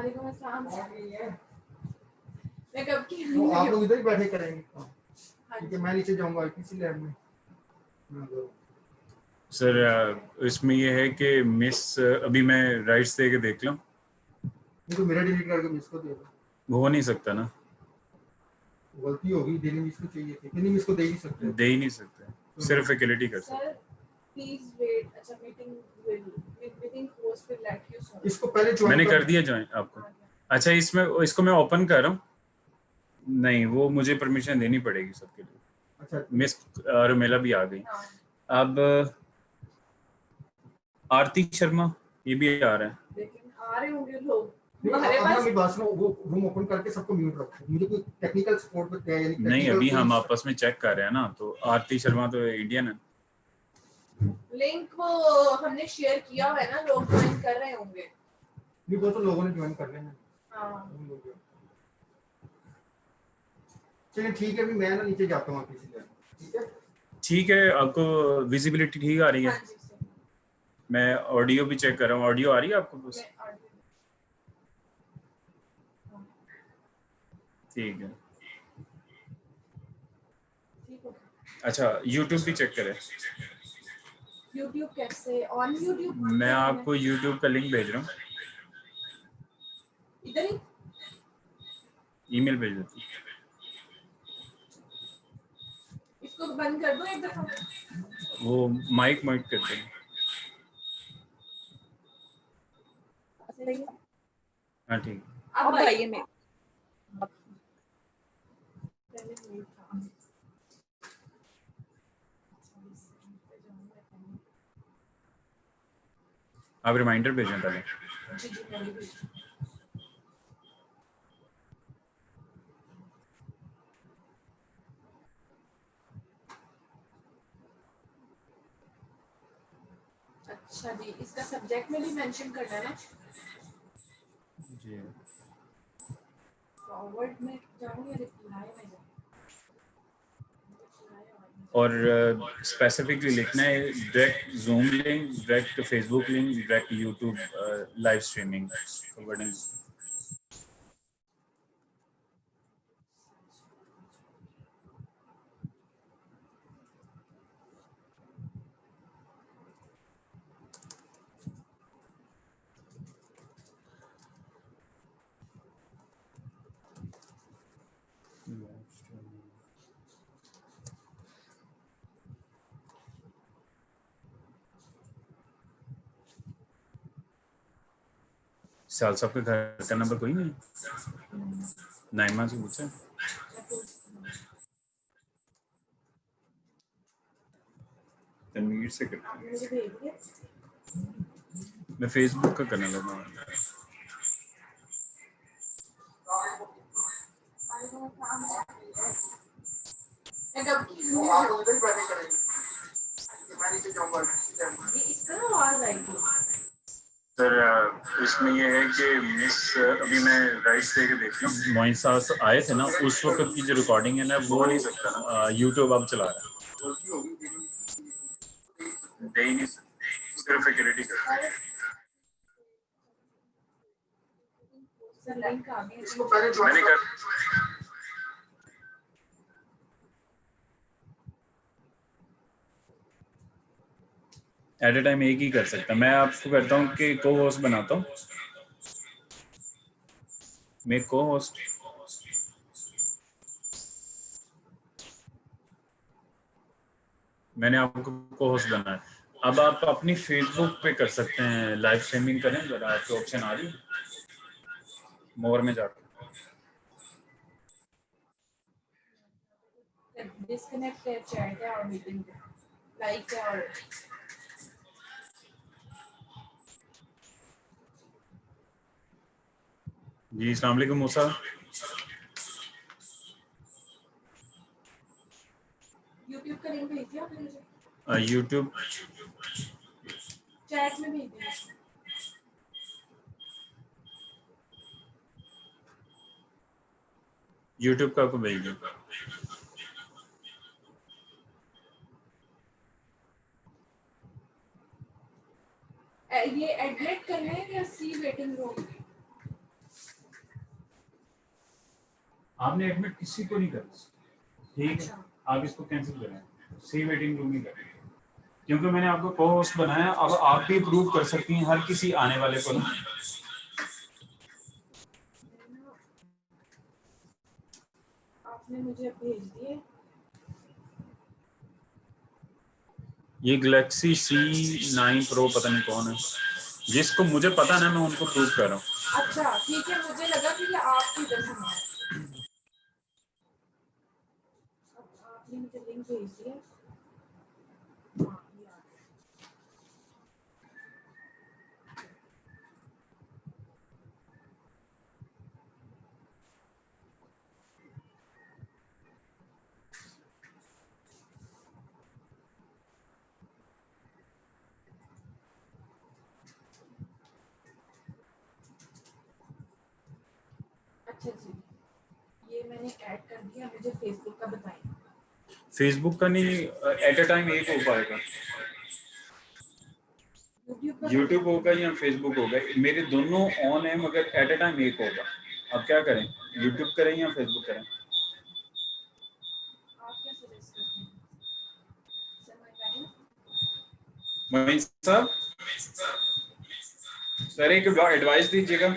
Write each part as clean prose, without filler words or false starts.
वालेकुम अस्सलाम। मैं कब की आप लोग इधर ही बैठे करेंगे क्योंकि मैं नीचे जाऊंगा किसी लैब में। सर इसमें ये है कि मिस अभी मैं राइट्स दे के देख लूं। तो मेरा डिलीट करके मिस को दे दो। वो हो नहीं सकता ना, गलती होगी, देनी मिस को चाहिए थी, कितनी मिस को दे ही सकते दे ही नहीं सकते, सिर्फ फैकल्टी कर सकते। Sir please wait. अच्छा meeting host will let you so. इसको पहले ज्वाइन मैंने कर दिया ज्वाइन आपको। अच्छा इसमें इसको मैं ओपन कर रहा हूँ। नहीं वो मुझे परमिशन देनी पड़ेगी सबके लिए। अच्छा मिस रमेला भी आ गई। अब आरती शर्मा ये भी आ रहा है। लेकिन आ रहे होंगे लोग। मेरी बात सुनो, वो रूम ओपन करके सबको म्यूट रखो। मुझे कोई टेक्निकल सपोर्ट पे यानी नहीं अभी हम आपस में चेक कर रहे हैं ना, तो आरती शर्मा तो इंडियन है। लिंक वो हमने शेयर किया हुआ है ना, लोग ज्वाइन कर रहे होंगे। नहीं वो तो लोगों ने ज्वाइन कर लेना। हां चलिए ठीक है, अभी मैं ना नीचे जाता हूं किसी जगह। ठीक है ठीक है, आपको विजिबिलिटी ठीक आ रही है? हां जी सर। मैं ऑडियो भी चेक कर रहा हूँ। ऑडियो आ रही है आपको? बस ठीक है। अच्छा YouTube भी चेक करें। YouTube कैसे ऑन YouTube? मैं आपको YouTube का लिंक भेज रहा हूँ, इधर ही ईमेल भेज देता हूँ। इसको बंद कर दो एक दफा। वो माइक करते हैं। हाँ ठीक। अब आइए मैं आप रिमाइंडर भेजें पहले। जी जी पहले भी। अच्छा जी, इसका सब्जेक्ट में भी मेंशन करना है ना? जी फॉरवर्ड में जाऊंगी, रिप्लाई में जाऊंगी। और स्पेसिफिकली लिखना है direct zoom link, direct Facebook link, direct YouTube live streaming. साल साहब के घर का नंबर कोई नहीं? नाइमा से पूछा? तनवीर से करता हूँ। मैं फेसबुक का करने लगा हूँ। सर इसमें ये है कि मिस अभी मैं राइट्स दे के देख रहा हूँ। मोइन साहब आए थे ना, उस वक्त की जो रिकॉर्डिंग है ना वो नहीं सकता ना, यूट्यूब अब चला रहा है। दे ही नहीं सिर्फ फैकल्टी कर रहा है। मैंने कर एट ए टाइम एक ही कर सकता। मैं आपको करता हूँ कि को होस्ट बनाता हूँ। मैं को होस्ट मैंने आपको को होस्ट बनाया। अब आप अपनी फेसबुक पे कर सकते हैं लाइव स्ट्रीमिंग करें। जरा आपको ऑप्शन आ रही है मोर में जाकर डिस्कनेक्ट चैट है और मीटिंग लाइक है। और जी अस्सलाम वालेकुम मूसा। YouTube का लिंक भेज दिया आपने मुझे? यूट्यूब चैट में भेज दिया। यूट्यूब का आपको भेज दूँ। ये एडमिट करना है या सी वेटिंग रूम? आपने एडमिट किसी को नहीं करा, ठीक है? अच्छा। आप इसको कैंसिल करें, सी वेटिंग रूम ही करें, क्योंकि मैंने आपको को होस्ट बनाया। अब आप भी प्रूव कर सकती हैं हर किसी आने वाले को ना। आपने मुझे भेज दिए। ये गैलेक्सी C9 प्रो पता नहीं कौन है, जिसको मुझे पता ना, मैं उनको प्रूव कर रहा हूँ। अच्छा ठीक है, मुझे लगा कि ये आपकी वजह से है। आपने मुझे लिंक भेज दिया। हाँ, ये आ गया। अच्छा जी, ये मैंने ऐड कर दिया, मुझे फेसबुक का बताएं। फेसबुक का नहीं, एट अ टाइम एक हो पाएगा। यूट्यूब होगा या फेसबुक होगा, मेरे दोनों ऑन है मगर एट अ टाइम एक होगा। अब क्या करें, यूट्यूब करें या फेसबुक करें? आप क्या सजेस्ट करते हैं? सर मैं करूं? मोइन साहब, सर एक एडवाइस दीजिएगा।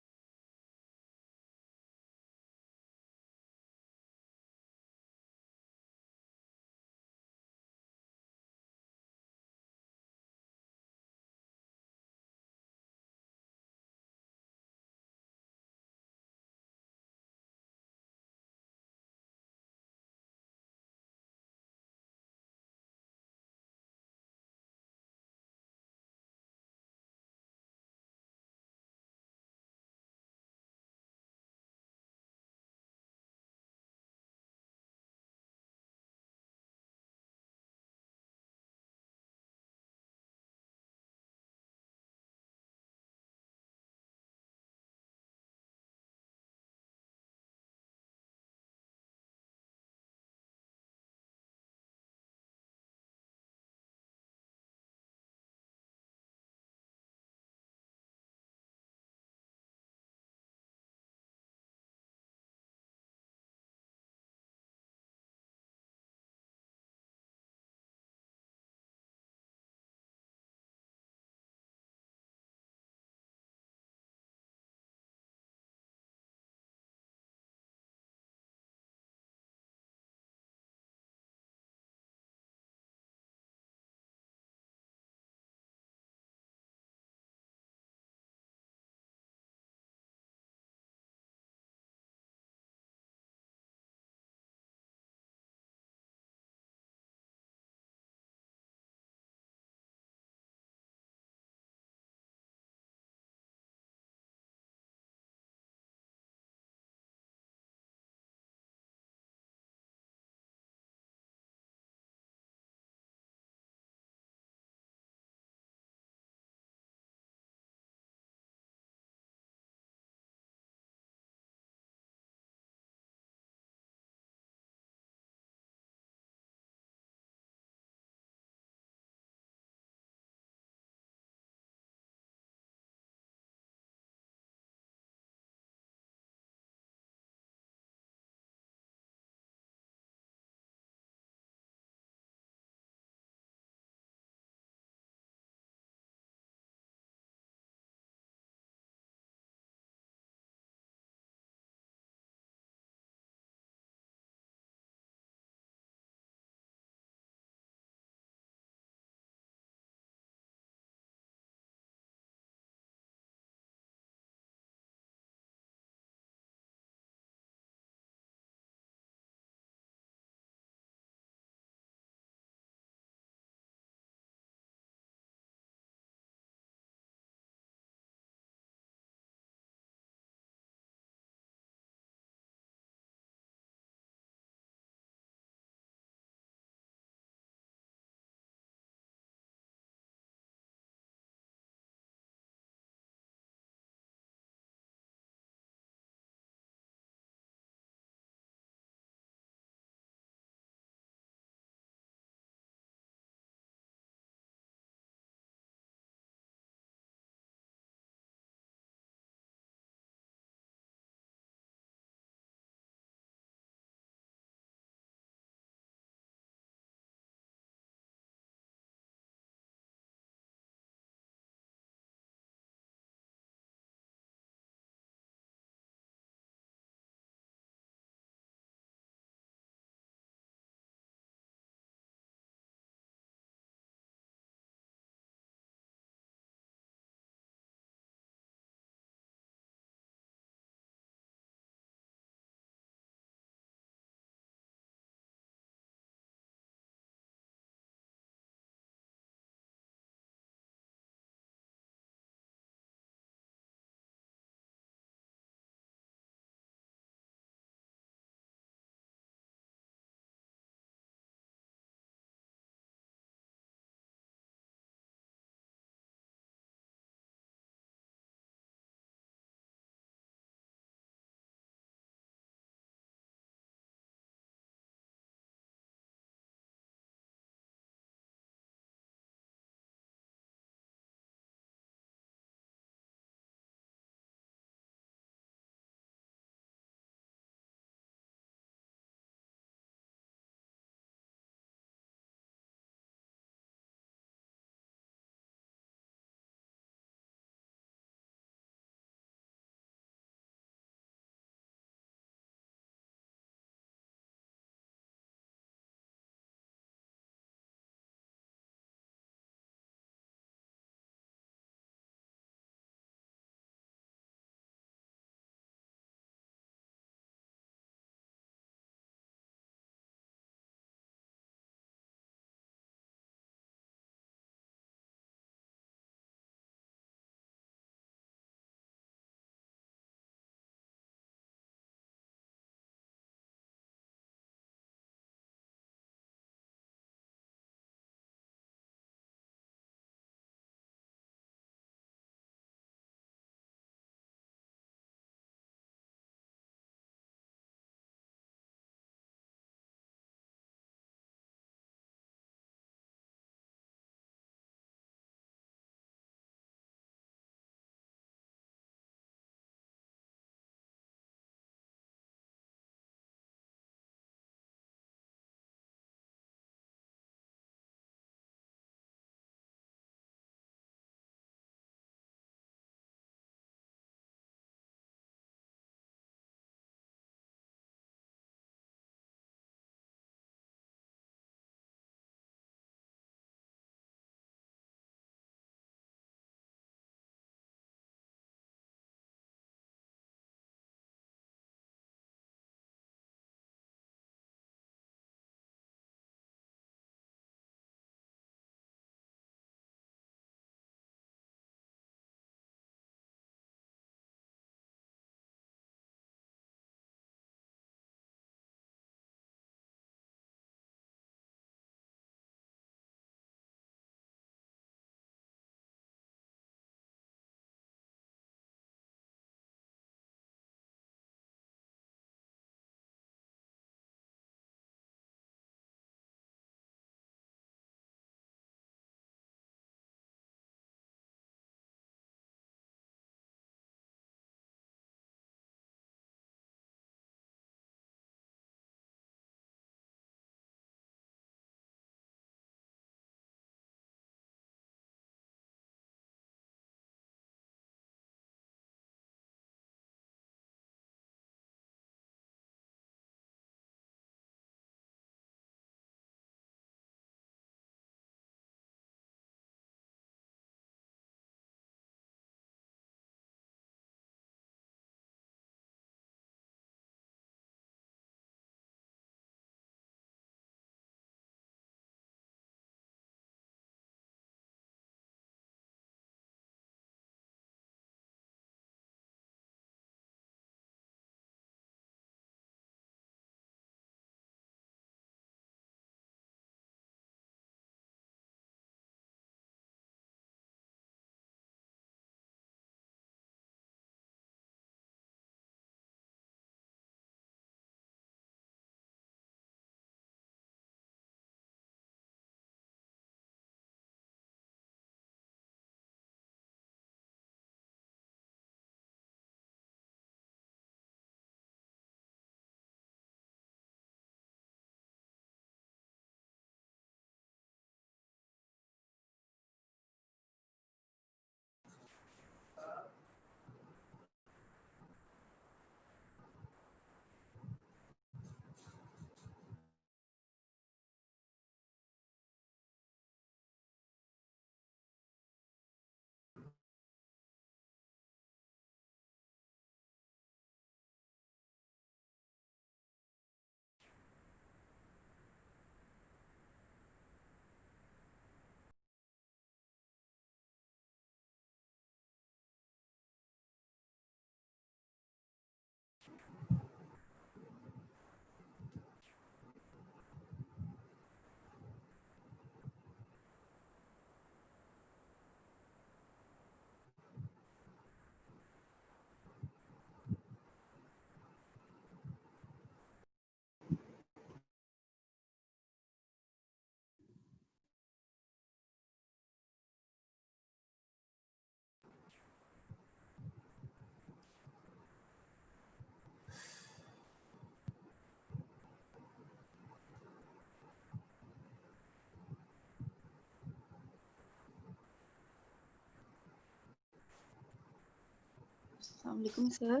अस्सलाम वालेकुम सर।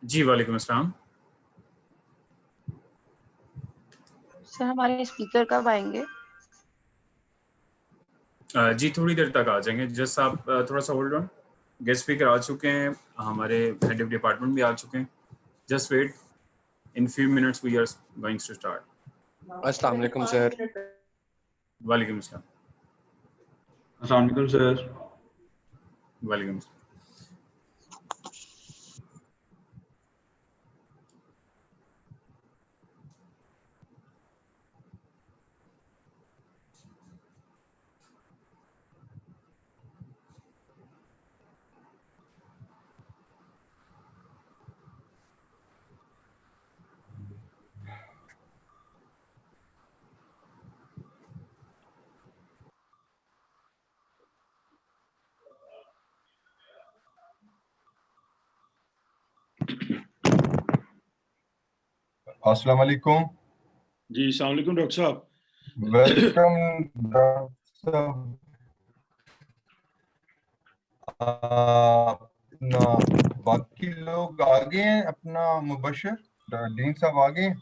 जी वालेकुम अस्सलाम। सर हमारे स्पीकर कब आएंगे? जी थोड़ी देर तक आ जाएंगे, जस्ट आप थोड़ा सा होल्ड ऑन। गेस्ट स्पीकर आ चुके हैं, हमारे हेड ऑफ डिपार्टमेंट भी आ चुके हैं। Just wait, in few minutes we are going to start. अस्सलाम वालेकुम सर। वालेकुम अस्सलाम। अस्सलाम वालेकुम सर। वालेकुम अस्सलाम। अस्सलाम वालेकुम। जी अस्सलाम वालेकुम डॉक्टर साहब। वेलकम डॉक्टर साहब। अपना बाकी लोग आ गए हैं, अपना मुबशर डीन साहब आ गए हैं।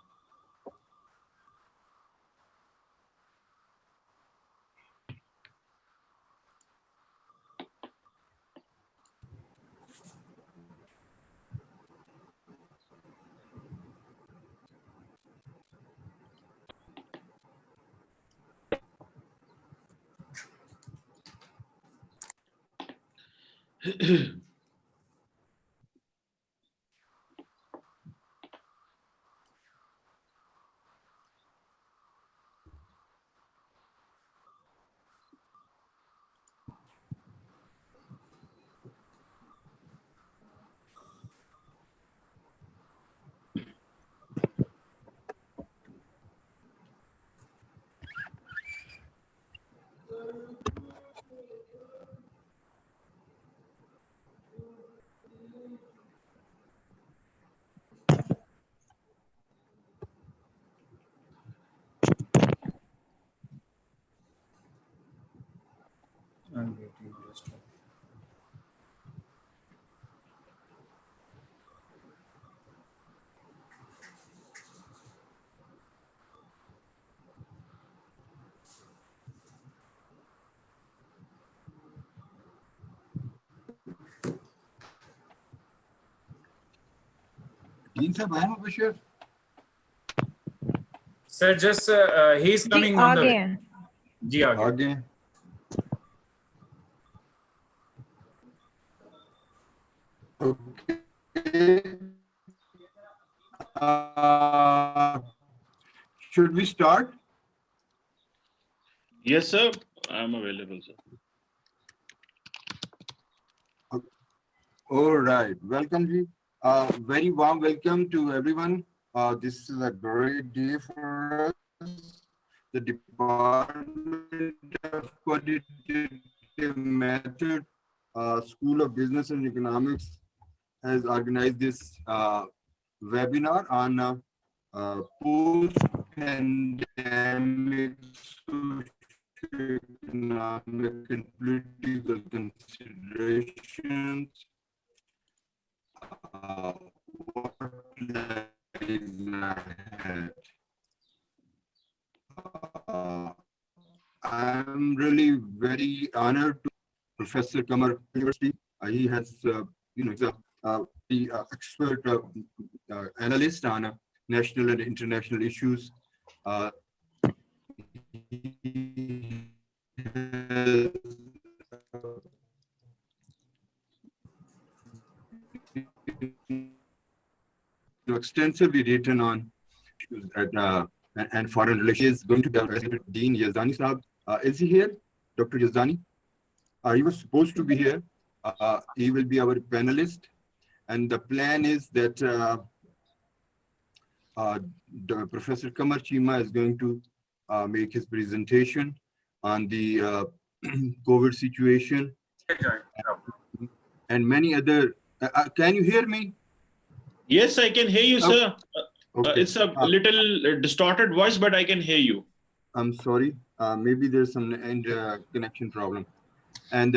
डीन साहब आए Mubashar? Sir just he is coming on the way. जी आ गए। आगे should we start? Yes sir, I am available sir. All right, welcome ji. Very warm welcome to everyone. This is a great day for us. The Department of Quantitative Method, School of Business and Economics has organized this webinar on post-pandemic socioeconomic and political considerations. What lies ahead? I'm really very honored to Professor Kamar University. He has, he's the expert analyst on national and international issues. He has, extensively written on issues and foreign relations. Going to be our Dean Yazdani Saab. Is he here? Dr. Yazdani? He was supposed to be here. He will be our panelist. And the plan is that Professor Kamar Chima is going to make his presentation on the COVID situation and many other. Can you hear me? Yes, I can hear you sir. Okay. It's a little distorted voice, but I can hear you. I'm sorry. Maybe there's some connection problem. And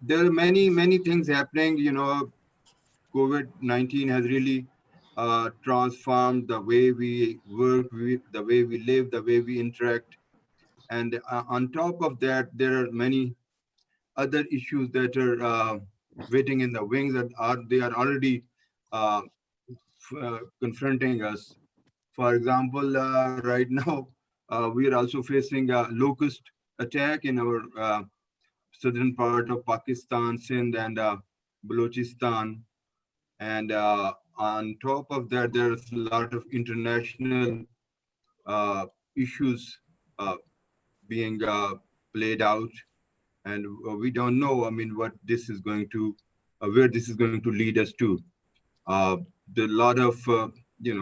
there are many things happening. You know, COVID-19 has really transformed the way we work, the way we live, the way we interact. And on top of that, there are many other issues that are waiting in the wings, and they are already uh, confronting us. For example, right now, we are also facing a locust attack in our southern part of Pakistan, Sindh, and Balochistan. And on top of that, there's a lot of international issues being played out, and we don't know. I mean, what this is going to, where this is going to lead us to. There are a lot of you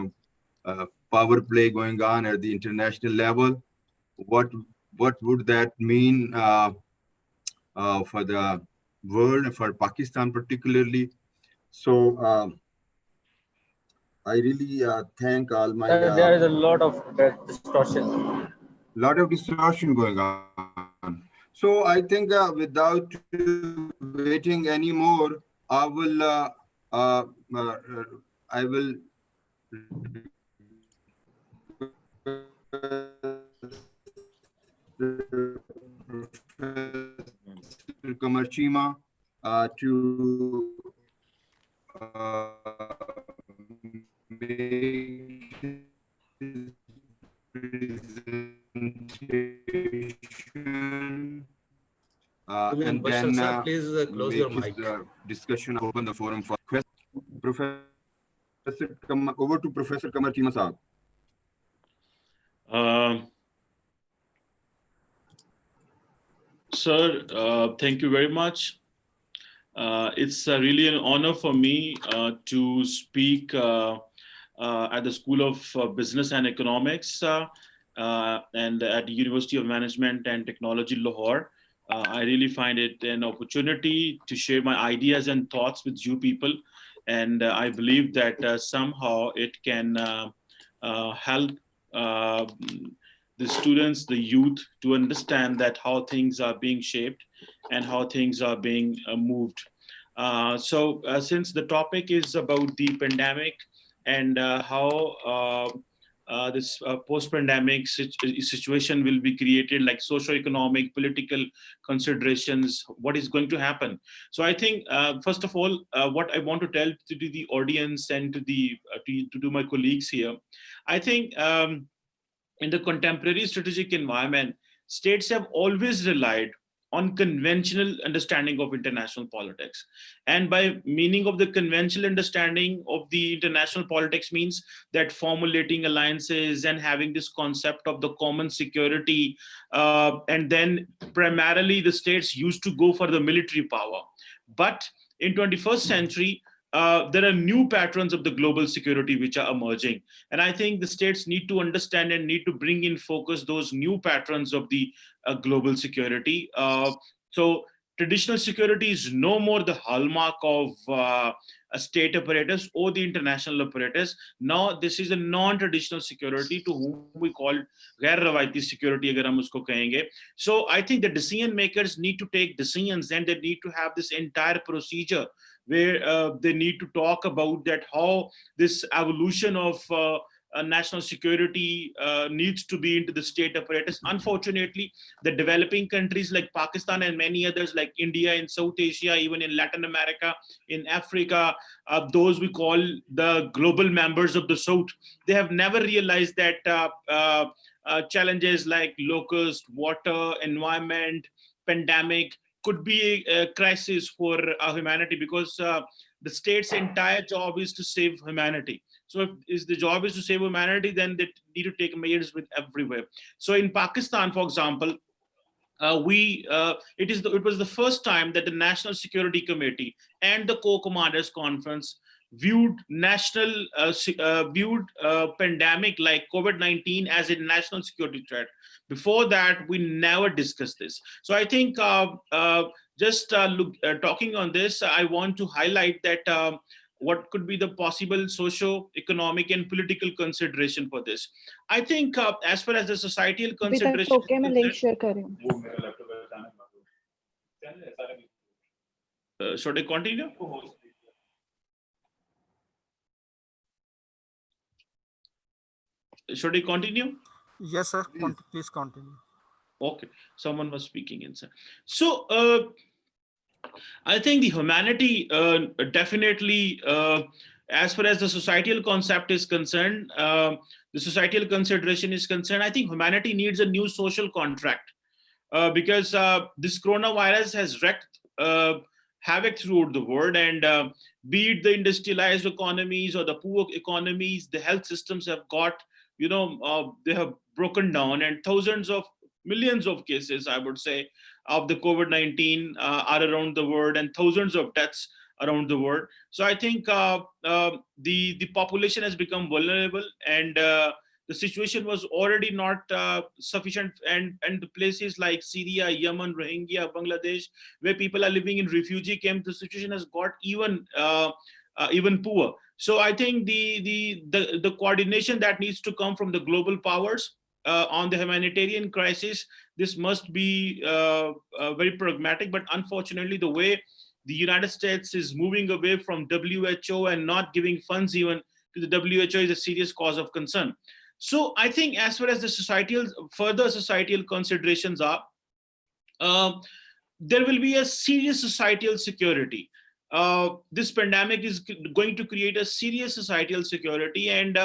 know power play going on at the international level. What would that mean for the world, for Pakistan particularly? So I really thank all my. There is a lot of distortion. Lot of distortion going on. So I think without waiting anymore, I will Kamarchima to make his presentation, and then please close your mic. Discussion, open the forum for questions. Professor, over to Professor Kamarchima Saab. Sir, thank you very much. It's really an honor for me to speak at the School of Business and Economics and at the University of Management and Technology, Lahore. I really find it an opportunity to share my ideas and thoughts with you people. And I believe that somehow it can help the students, the youth, to understand that how things are being shaped and how things are being moved. So since the topic is about the pandemic and how this post-pandemic situation will be created, like socioeconomic, political considerations, what is going to happen. So I think, first of all, what I want to tell to the audience and to my colleagues here, I think in the contemporary strategic environment, states have always relied on conventional understanding of international politics. And by meaning of the conventional understanding of the international politics means that formulating alliances and having this concept of the common security, and then primarily the states used to go for the military power. But in 21st century, there are new patterns of the global security which are emerging. And I think the states need to understand and need to bring in focus those new patterns of the global security. So traditional security is no more the hallmark of a state apparatus or the international apparatus. Now this is a non-traditional security, to whom we call ghair rawaiti security, agar hum usko kahenge. So I think the decision makers need to take decisions, and they need to have this entire procedure where they need to talk about that how this evolution of national security needs to be into the state apparatus. Unfortunately, the developing countries like Pakistan and many others like India, in South Asia, even in Latin America, in Africa, those we call the global members of the South, they have never realized that challenges like locust, water, environment, pandemic could be a crisis for humanity, because the state's entire job is to save humanity. So if the job is to save humanity, then they need to take measures with everywhere. So in Pakistan, for example, it was the first time that the National Security Committee and the Co-Commanders Conference viewed pandemic like COVID-19 as a national security threat. Before that, we never discussed this. So I think talking on this, I want to highlight that what could be the possible socio-economic and political consideration for this. I think as far as the societal consideration, okay, मैं link share कर रही हूँ. Should I continue? Should I continue? Yes, sir. Please continue. Okay, someone was speaking inside. So I think the humanity definitely, as far as the societal concept is concerned, the societal consideration is concerned, I think humanity needs a new social contract because this coronavirus has wreaked havoc throughout the world, and be it the industrialized economies or the poor economies, the health systems have got, they have broken down, and thousands of millions of cases, I would say, of the COVID-19 are around the world, and thousands of deaths around the world. So I think the population has become vulnerable, and the situation was already not sufficient, and the places like Syria, Yemen, Rohingya, Bangladesh, where people are living in refugee camps, the situation has got even poor. So I think the coordination that needs to come from the global powers on the humanitarian crisis, this must be very pragmatic. But unfortunately, the way the United States is moving away from WHO and not giving funds even to the WHO is a serious cause of concern. So I think as far as the further societal considerations are, there will be a serious societal security. This pandemic is going to create a serious societal security, and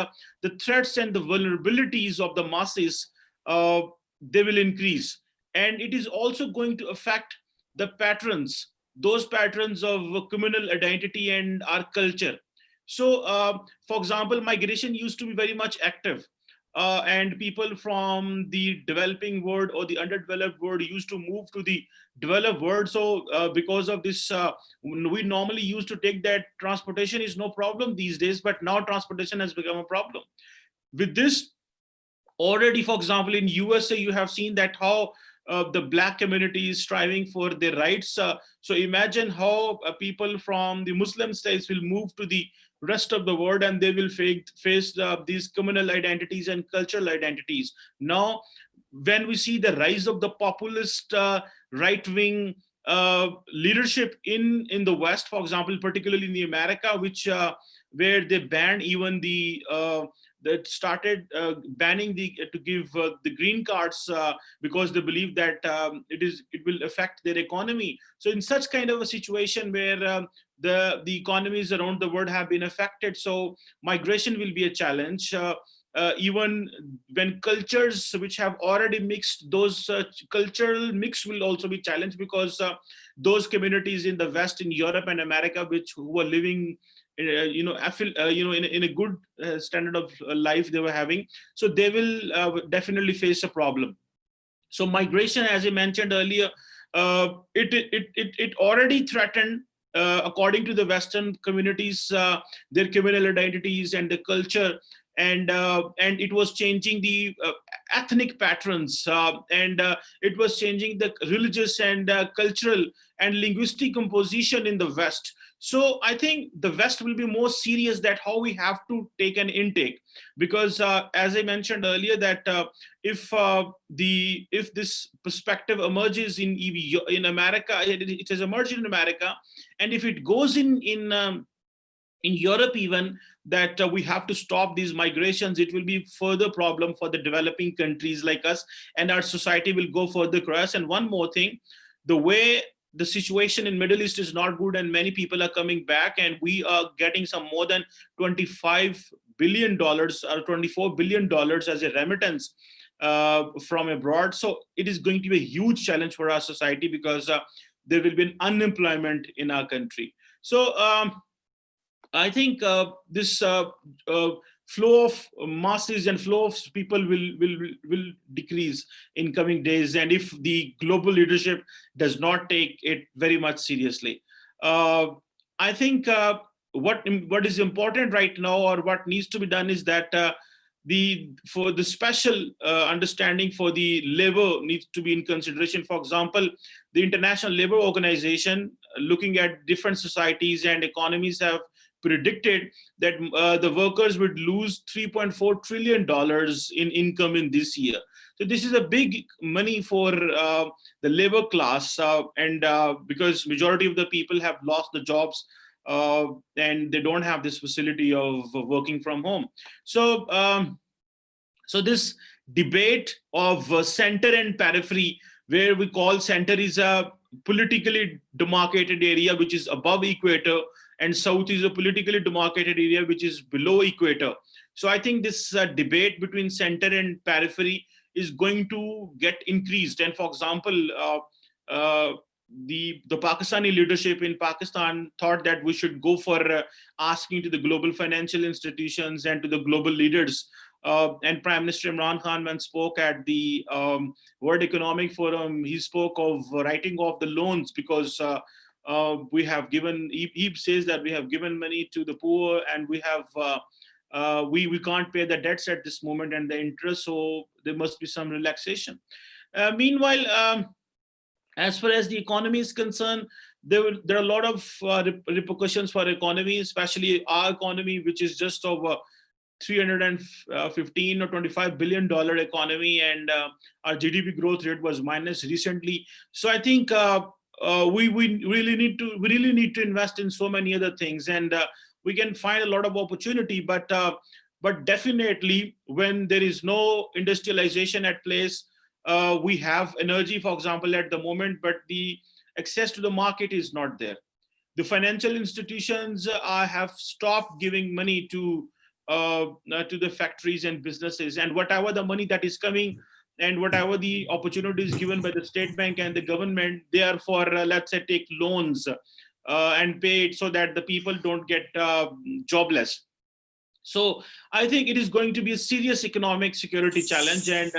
the threats and the vulnerabilities of the masses, they will increase. And it is also going to affect the patterns, those patterns of communal identity and our culture. So, for example, migration used to be very much active. And people from the developing world or the underdeveloped world used to move to the developed world. So because of this, we normally used to take that transportation is no problem these days, but now transportation has become a problem. With this, already, for example, in USA, you have seen that how the Black community is striving for their rights. So imagine how people from the Muslim states will move to the rest of the world, and they will face these communal identities and cultural identities. Now, when we see the rise of the populist right-wing leadership in the West, for example, particularly in the America, which where they banned even that started banning to give the green cards because they believe that it will affect their economy. So in such kind of a situation where the economies around the world have been affected, so migration will be a challenge. Even when cultures which have already mixed, those cultural mix will also be challenged, because those communities in the West, in Europe and America, who are living in a good standard of life they were having, so they will definitely face a problem. So migration, as I mentioned earlier, it already threatened, according to the Western communities, their communal identities and the culture, and it was changing the ethnic patterns, and it was changing the religious and cultural and linguistic composition in the West. So I think the West will be more serious that how we have to take an intake, because as I mentioned earlier, that if this perspective emerges in America, it has emerged in America, and if it goes in Europe even, that we have to stop these migrations, it will be further problem for the developing countries like us, and our society will go further across. And one more thing, the way the situation in Middle East is not good, and many people are coming back, and we are getting some more than $25 billion or $24 billion as a remittance from abroad. So it is going to be a huge challenge for our society, because there will be an unemployment in our country. So I think this flow of masses and flow of people will decrease in coming days, and if the global leadership does not take it very much seriously. I think what is important right now, or what needs to be done, is that for the special understanding for the labor needs to be in consideration. For example, the International Labour Organization, looking at different societies and economies, have predicted that the workers would lose $3.4 trillion in income in this year. So So this is a big money for the labor class, and because majority of the people have lost the jobs, and they don't have this facility of working from home. So so this debate of center and periphery, where we call center is a politically demarcated area which is above equator, and south is a politically demarcated area which is below equator. So I think this debate between center and periphery is going to get increased. And for example, the Pakistani leadership in Pakistan thought that we should go for asking to the global financial institutions and to the global leaders. And Prime Minister Imran Khan, when spoke at the World Economic Forum, he spoke of writing off the loans because we have given, he says that we have given money to the poor, and we have, we can't pay the debts at this moment and the interest, so there must be some relaxation. Meanwhile, as far as the economy is concerned, there are a lot of repercussions for economy, especially our economy, which is just over $315 or $25 billion economy, and our GDP growth rate was minus recently. So I think we really need to invest in so many other things, and we can find a lot of opportunity. But definitely, when there is no industrialization at place, we have energy, for example, at the moment, but the access to the market is not there. The financial institutions have stopped giving money to the factories and businesses, and whatever the money that is coming and whatever the opportunities given by the state bank and the government, they are for let's say take loans and pay it so that the people don't get jobless. So I think it is going to be a serious economic security challenge, and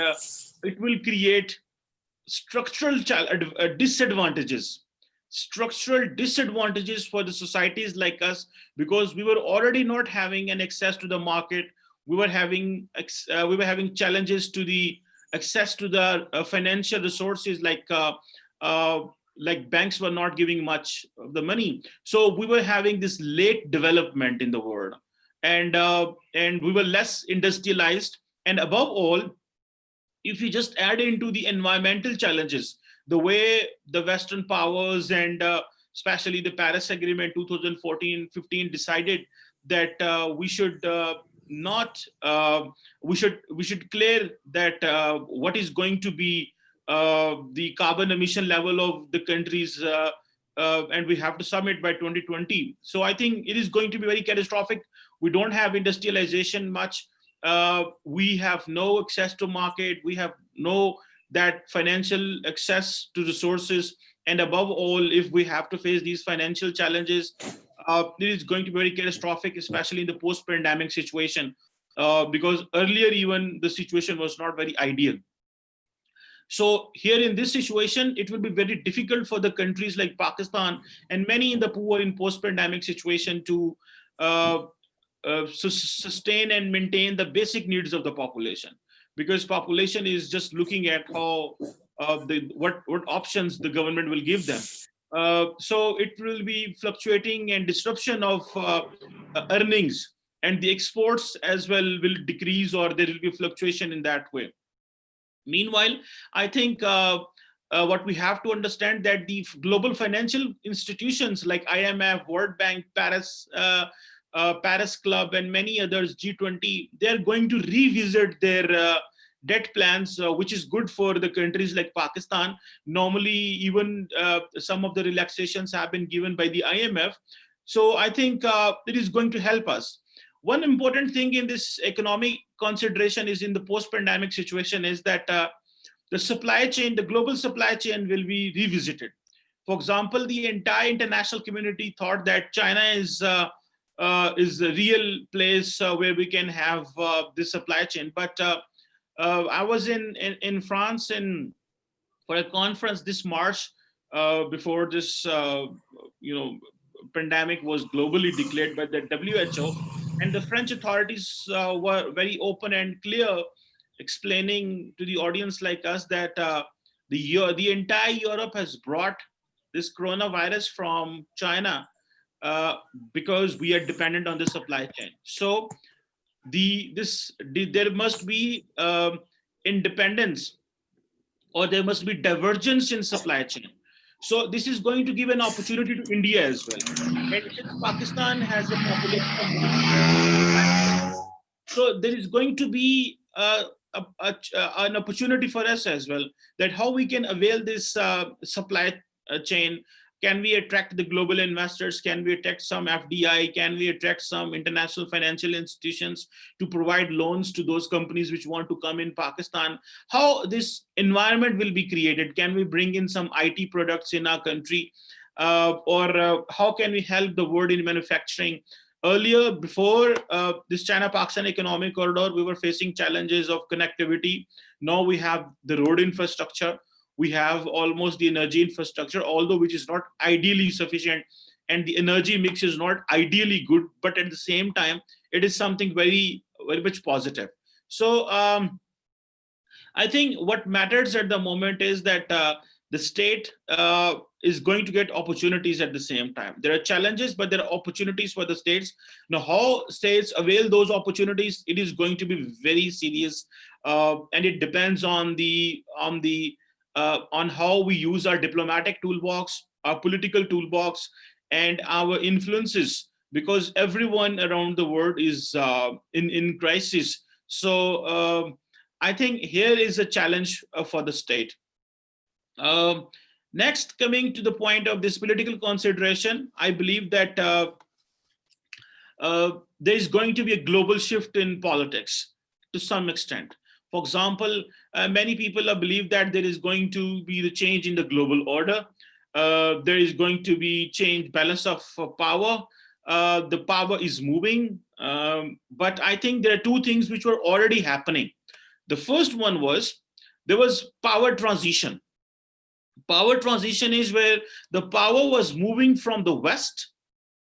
it will create structural disadvantages for the societies like us, because we were already not having an access to the market. We were having challenges to the access to the financial resources, like banks were not giving much of the money. So we were having this late development in the world, and we were less industrialized. And above all, if you just add into the environmental challenges, the way the Western powers and especially the Paris Agreement 2014-15 decided that we should clear that what is going to be the carbon emission level of the countries, and we have to submit by 2020. So I think it is going to be very catastrophic. We don't have industrialization much. We have no access to market. We have no that financial access to resources. And above all, if we have to face these financial challenges, it is going to be very catastrophic, especially in the post-pandemic situation, because earlier even the situation was not very ideal. So here in this situation, it will be very difficult for the countries like Pakistan and many in the poor in post-pandemic situation to sustain and maintain the basic needs of the population, because population is just looking at how what options the government will give them. So it will be fluctuating and disruption of earnings, and the exports as well will decrease, or there will be fluctuation in that way. Meanwhile, I think what we have to understand that the global financial institutions like IMF, World Bank, Paris Club, and many others, G20, they're going to revisit their debt plans, which is good for the countries like Pakistan. Normally, even some of the relaxations have been given by the IMF. So I think it is going to help us. One important thing in this economic consideration is in the post-pandemic situation is that the supply chain, the global supply chain will be revisited. For example, the entire international community thought that China is a real place where we can have this supply chain. But I was in France for a conference this March before this pandemic was globally declared by the WHO, and the French authorities were very open and clear, explaining to the audience like us that the entire Europe has brought this coronavirus from China because we are dependent on the supply chain. So there must be independence, or there must be divergence in supply chain. So this is going to give an opportunity to India as well. And since Pakistan has a population of more than 5%, so there is going to be an opportunity for us as well, that how we can avail this supply chain. Can we attract the global investors? Can we attract some FDI? Can we attract some international financial institutions to provide loans to those companies which want to come in Pakistan? How this environment will be created? Can we bring in some IT products in our country? Or how can we help the world in manufacturing? Earlier, before this China-Pakistan economic corridor, we were facing challenges of connectivity. Now we have the road infrastructure. We have almost the energy infrastructure, although which is not ideally sufficient, and the energy mix is not ideally good, but at the same time, it is something very, very much positive. So I think what matters at the moment is that the state is going to get opportunities at the same time. There are challenges, but there are opportunities for the states. Now, how states avail those opportunities, it is going to be very serious, and it depends on how we use our diplomatic toolbox, our political toolbox, and our influences, because everyone around the world is in crisis. So I think here is a challenge for the state. Next, coming to the point of this political consideration, I believe that there is going to be a global shift in politics to some extent. For example, many people believe that there is going to be the change in the global order. There is going to be change, balance of power. The power is moving. But I think there are two things which were already happening. The first one was, there was power transition. Power transition is where the power was moving from the West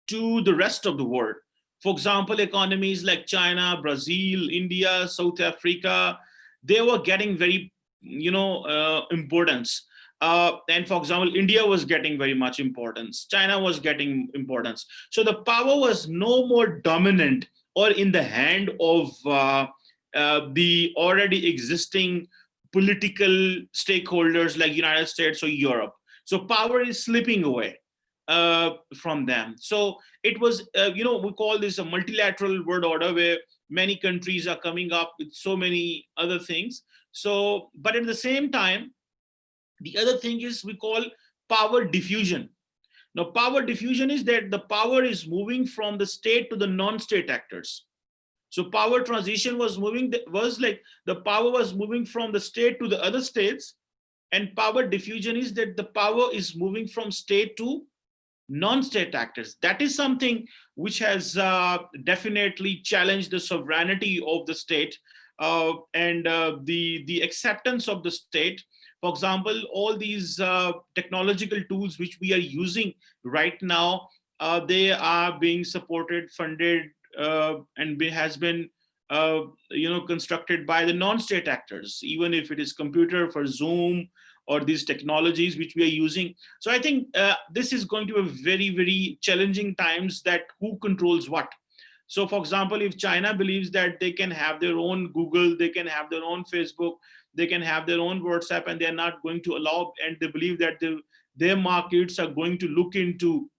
to the rest of the world. For example, economies like China, Brazil, India, South Africa, they were getting very, importance. And for example, India was getting very much importance. China was getting importance. So the power was no more dominant or in the hand of the already existing political stakeholders like United States or Europe. So power is slipping away from them. So it was, we call this a multilateral world order, where many countries are coming up with so many other things. So, but at the same time, the other thing is we call power diffusion. Now, power diffusion is that the power is moving from the state to the non-state actors. So power transition was like the power was moving from the state to the other states, and power diffusion is that the power is moving from state to non-state actors. That is something which has definitely challenged the sovereignty of the state and the acceptance of the state. For example, all these technological tools which we are using right now, they are being supported, funded, and has been constructed by the non-state actors, even if it is computer for Zoom or these technologies which we are using. So I think this is going to be very, very challenging times, that who controls what. So for example, if China believes that they can have their own Google, they can have their own Facebook, they can have their own WhatsApp, and they're not going to allow, and they believe that their markets are going to look into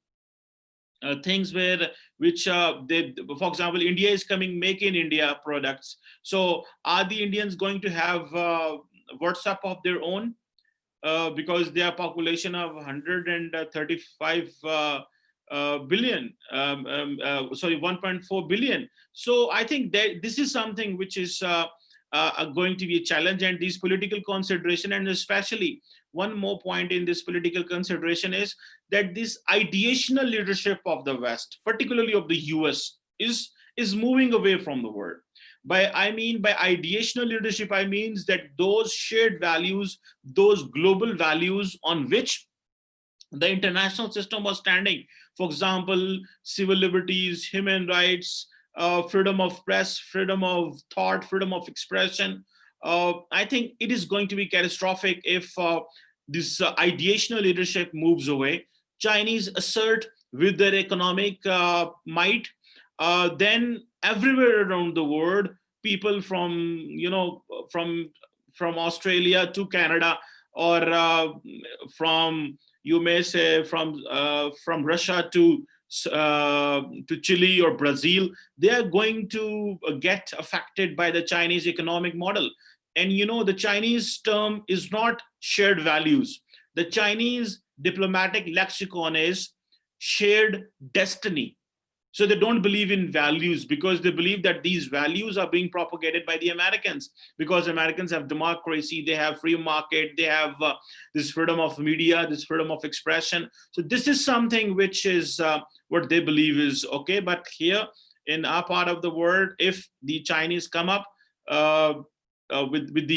things which for example, India is coming Make in India products. So are the Indians going to have WhatsApp of their own? Because they are population of 135 billion, 1.4 billion. So I think that this is something which is going to be a challenge, and these political consideration, and especially one more point in this political consideration is that this ideational leadership of the West, particularly of the US, is moving away from the world. By ideational leadership, I mean that those shared values, those global values on which the international system was standing, for example, civil liberties, human rights, freedom of press, freedom of thought, freedom of expression. I think it is going to be catastrophic if this ideational leadership moves away. Chinese assert with their economic might, then everywhere around the world, people from from Australia to Canada, or from, you may say, from Russia to Chile or Brazil, they are going to get affected by the Chinese economic model. And you know, the Chinese term is not shared values. The Chinese diplomatic lexicon is shared destiny. So they don't believe in values, because they believe that these values are being propagated by the Americans, because Americans have democracy, they have free market, they have this freedom of media, this freedom of expression. So this is something which is what they believe is okay. But here in our part of the world, if the Chinese come up with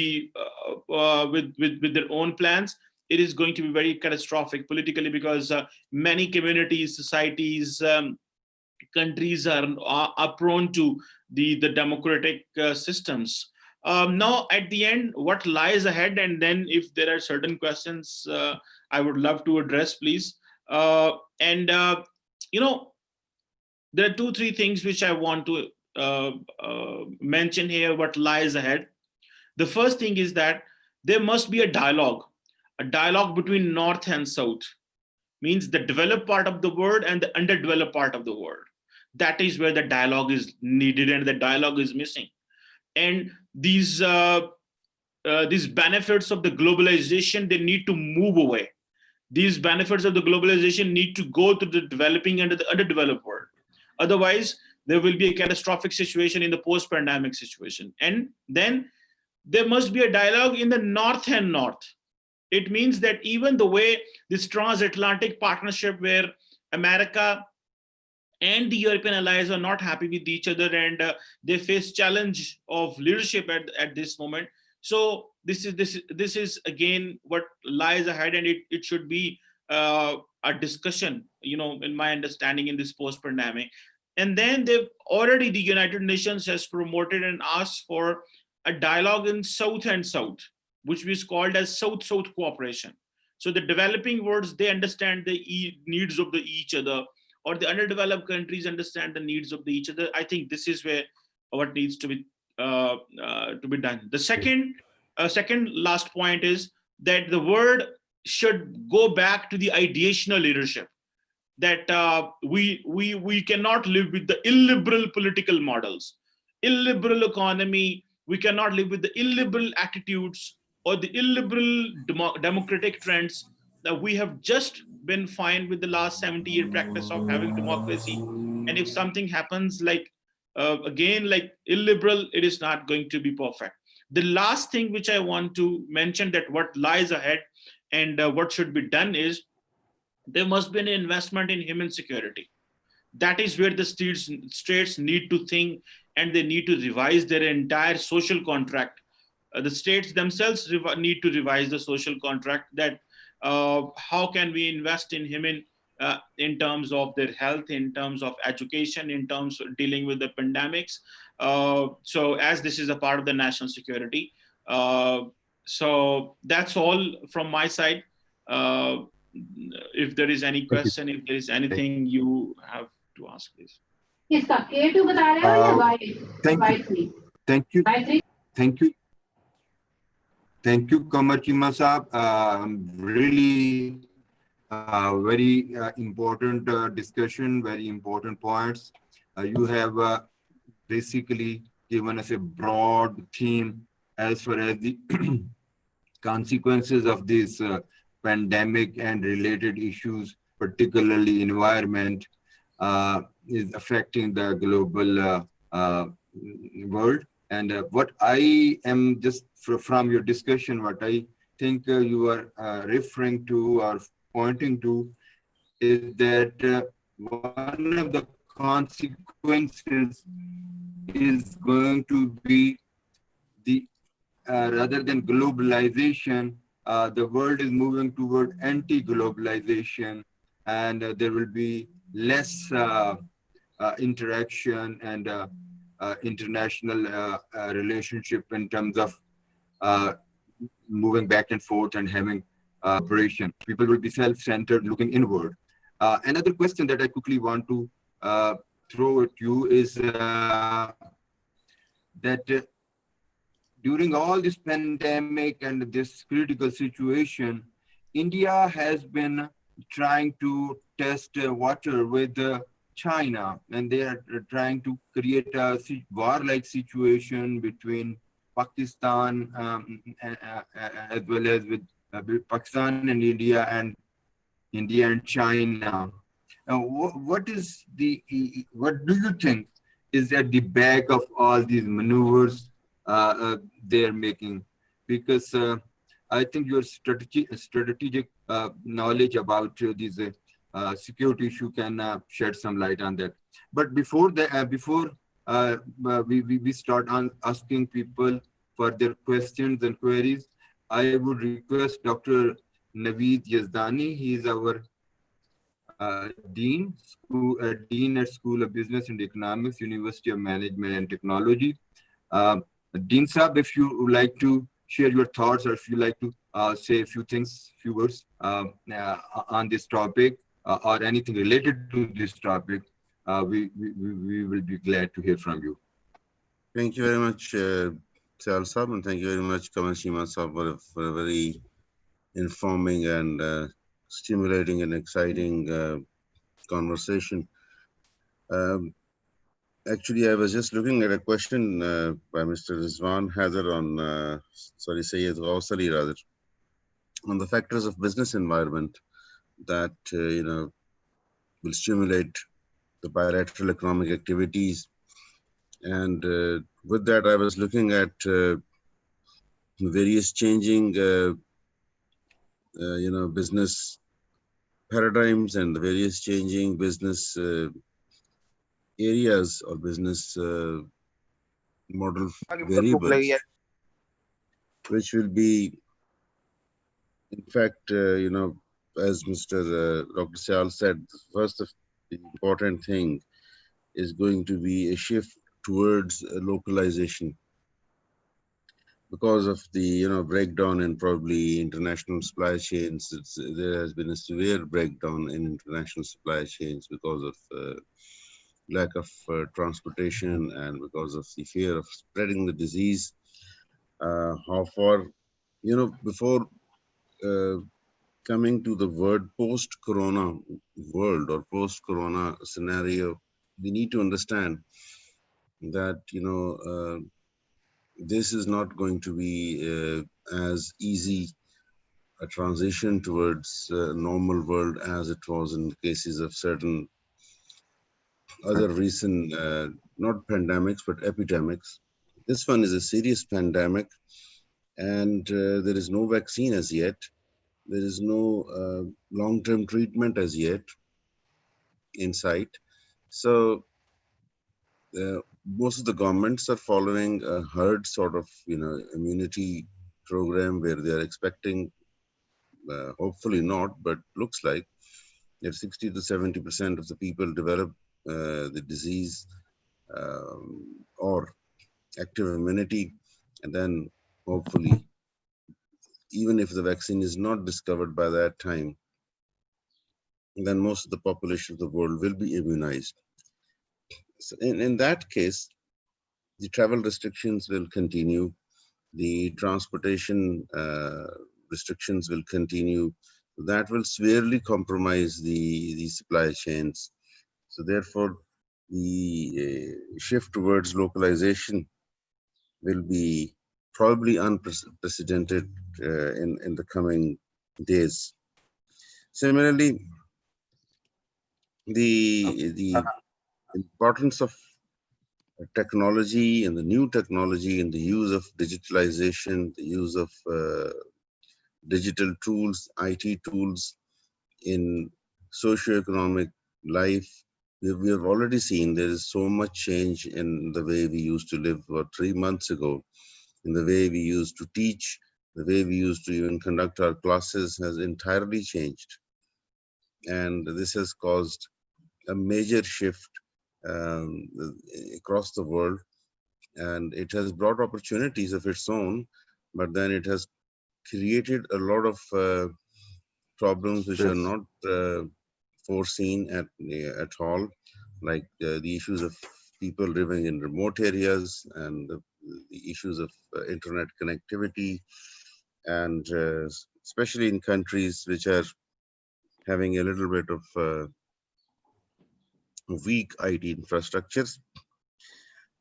their own plans, it is going to be very catastrophic politically, because many communities, societies, countries are prone to the democratic systems. Now, at the end, what lies ahead, and then if there are certain questions I would love to address, please. You know, there are 2-3 things which I want to mention here, what lies ahead. The first thing is that there must be a dialogue between North and South, means the developed part of the world and the underdeveloped part of the world. That is where the dialogue is needed, and the dialogue is missing. And these benefits of the globalization, they need to move away. These benefits of the globalization need to go to the developing and the underdeveloped world. Otherwise, there will be a catastrophic situation in the post-pandemic situation. And then there must be a dialogue in the North and North. It means that even the way this transatlantic partnership, where America and the European allies are not happy with each other, and they face challenge of leadership at this moment. So this is again what lies ahead, and it should be a discussion, you know, in my understanding, in this post-pandemic. And then the United Nations has promoted and asked for a dialogue in South and South, which was called as South-South cooperation. So the developing worlds, they understand the needs of each other, or the underdeveloped countries understand the needs of each other. I think this is where what needs to be done. The second last point is that the world should go back to the ideational leadership. That we cannot live with the illiberal political models, illiberal economy. We cannot live with the illiberal attitudes or the illiberal democratic trends. That we have just been fine with the last 70-year practice of having democracy, and if something happens like again like illiberal, it is not going to be perfect. The last thing which I want to mention, that what lies ahead and what should be done, is there must be an investment in human security. That is where the states need to think, and they need to revise their entire social contract. The states themselves need to revise the social contract, that how can we invest in human in terms of their health, in terms of education, in terms of dealing with the pandemics. So as this is a part of the national security. So that's all from my side. If there is any question, if there is anything you have to ask, please. Thank you, Kamar Chima Saab. Really very important discussion, very important points. You have basically given us a broad theme as far as the consequences of this pandemic and related issues, particularly environment, is affecting the global world. And what I am just from your discussion, what I think you are referring to or pointing to is that one of the consequences is going to be the rather than globalization, the world is moving toward anti-globalization, and there will be less interaction and international relationship in terms of moving back and forth and having operation. People will be self-centered, looking inward. Another question that I quickly want to throw at you is that during all this pandemic and this critical situation, India has been trying to test water with China, and they are trying to create a war-like situation between Pakistan as well as with Pakistan and India and China. What do you think is at the back of all these maneuvers they're making? Because I think your strategic knowledge about these security issue can shed some light on that. But before that, before we start on asking people for their questions and queries, I would request Dr. Naveed Yazdani. He is our Dean at School of Business and Economics, University of Management and Technology. Dean Saab, if you would like to share your thoughts, or if you like to say a few words on this topic or anything related to this topic, we will be glad to hear from you. Thank you very much, Syal Saab, and thank you very much, Kamal Shima Saab, for a very informing and stimulating and exciting conversation. Actually, I was just looking at a question by Mr. Rizwan Haider on, Sayyid Ghawsali rather, on the factors of business environment that, will stimulate the bilateral economic activities. And with that, I was looking at various changing, business paradigms and the various changing business areas or business model variables, which will be, in fact, as Mr. Dr. Syal said, first of the important thing is going to be a shift towards localization because of the breakdown in probably international supply chains. There has been a severe breakdown in international supply chains because of lack of transportation and because of the fear of spreading the disease. How far, before coming to the word post-corona world or post-corona scenario, we need to understand that, this is not going to be as easy a transition towards a normal world as it was in cases of certain other recent, not pandemics, but epidemics. This one is a serious pandemic, and there is no vaccine as yet. There is no long-term treatment as yet in sight. So most of the governments are following a herd sort of, immunity program where they are expecting, hopefully not, but looks like that 60 to 70% of the people develop the disease or active immunity, and then hopefully, even if the vaccine is not discovered by that time, then most of the population of the world will be immunized. So in that case, the travel restrictions will continue, the transportation restrictions will continue. That will severely compromise the supply chains. So therefore, the shift towards localization will be probably unprecedented in the coming days. Similarly, the importance of technology and the new technology and the use of digitalization, the use of digital tools, IT tools in socioeconomic life. We have already seen there is so much change in the way we used to live about 3 months ago, in the way we used to teach, the way we used to even conduct our classes has entirely changed. And this has caused a major shift across the world, and it has brought opportunities of its own, but then it has created a lot of problems which are not foreseen at all, like the issues of people living in remote areas and the issues of internet connectivity, and especially in countries which are having a little bit of weak IT infrastructures.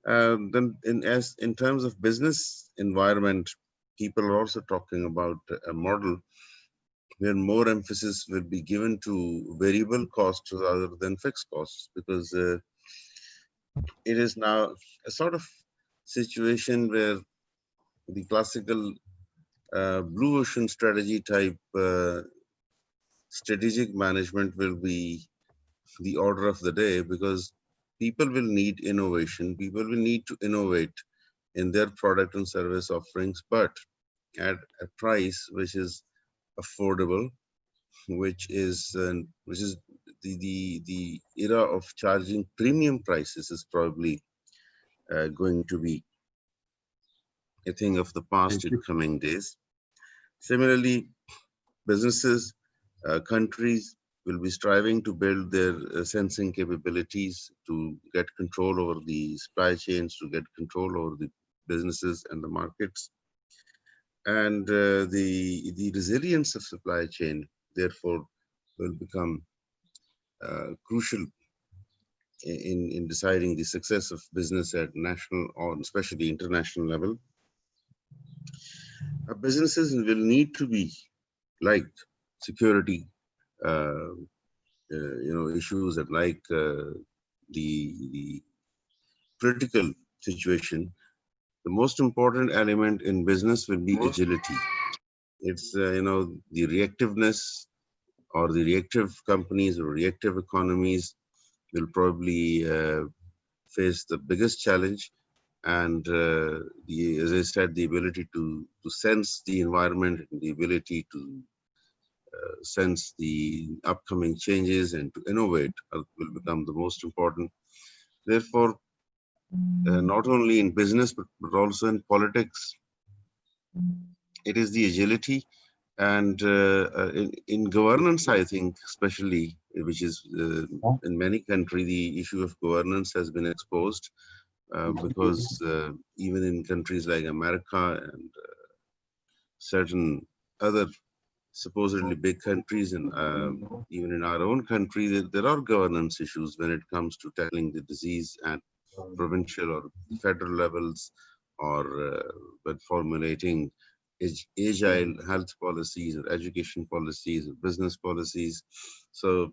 Then in terms of business environment, people are also talking about a model where more emphasis will be given to variable costs rather than fixed costs, because it is now a sort of situation where the classical blue ocean strategy type strategic management will be the order of the day, because people will need innovation. People will need to innovate in their product and service offerings, but at a price which is affordable, which is the era of charging premium prices is probably going to be a thing of the past in coming days. Similarly, businesses, countries will be striving to build their sensing capabilities to get control over the supply chains, to get control over the businesses and the markets. And the resilience of supply chain, therefore, will become crucial in deciding the success of business at national or especially international level. Businesses will need to be like security, issues and like the critical situation. The most important element in business will be agility. It's the reactiveness, or the reactive companies or reactive economies will probably face the biggest challenge. And as I said, the ability to sense the environment, the ability to sense the upcoming changes and to innovate will become the most important. Therefore, not only in business, but also in politics, it is the agility. And in governance, I think, especially, which is in many countries, the issue of governance has been exposed because even in countries like America and certain other supposedly big countries, and even in our own country, there are governance issues when it comes to tackling the disease at provincial or federal levels, or when formulating agile health policies or education policies or business policies. So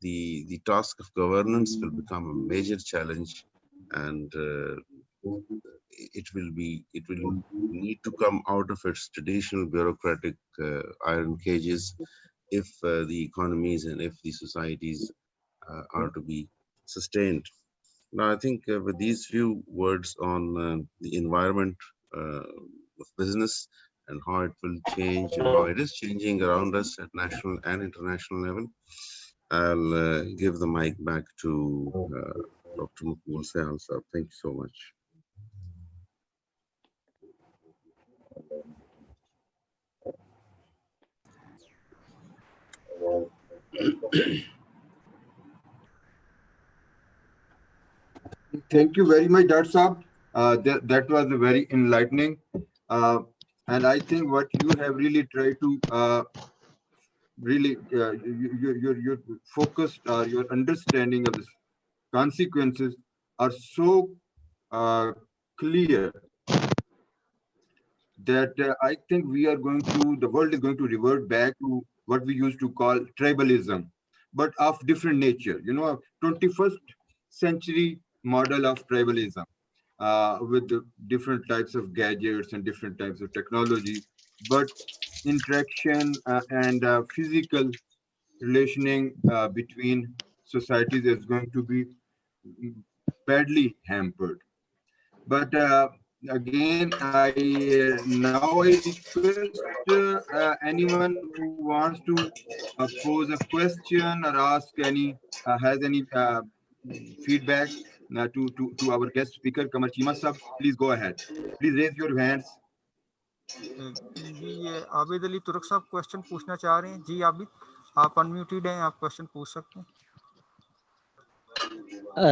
the task of governance will become a major challenge, and it will need to come out of its traditional bureaucratic iron cages if the economies and if the societies are to be sustained. Now, I think with these few words on the environment of business and how it will change and how it is changing around us at national and international level, I'll give the mic back to Dr. Mukul Sehal sir. Thank you so much. Thank you very much, Dr. Saab. That was very enlightening. And I think what you have really tried to really, your focus, your understanding of the consequences are so clear that I think the world is going to revert back to what we used to call tribalism, but of different nature. 21st century model of tribalism with the different types of gadgets and different types of technology, but interaction and physical relationing between societies is going to be badly hampered. But again, now I request anyone who wants to pose a question or ask has any feedback to our guest speaker, Kamar Chima Sab, please go ahead. Please raise your hands. जी ये आबिद अली तुर्क साहब question पूछना चाह रहे हैं। जी आबिद, आप unmuted हैं, आप क्वेश्चन पूछ सकते हैं।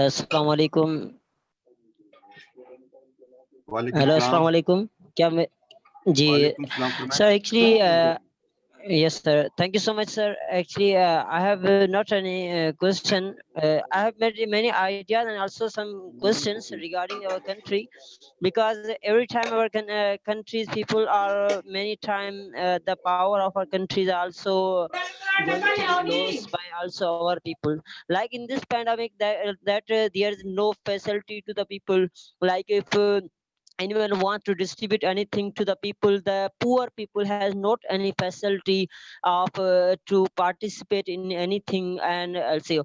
अस्सलाम वालेकुम। वालेकुम हेलो सलाम। अस्सलाम वालेकुम क्या मैं जी वालेकुम सलाम फरमाएं। Sir actually yes sir, thank you so much sir. Actually I have not any question. I have many ideas and also some questions regarding our country, because every time our countries people are many time the power of our countries are also going to be lost by also our people. Like in this pandemic that there is no facility to the people. Like if anyone want to distribute anything to the people, the poor people has not any facility of to participate in anything. And also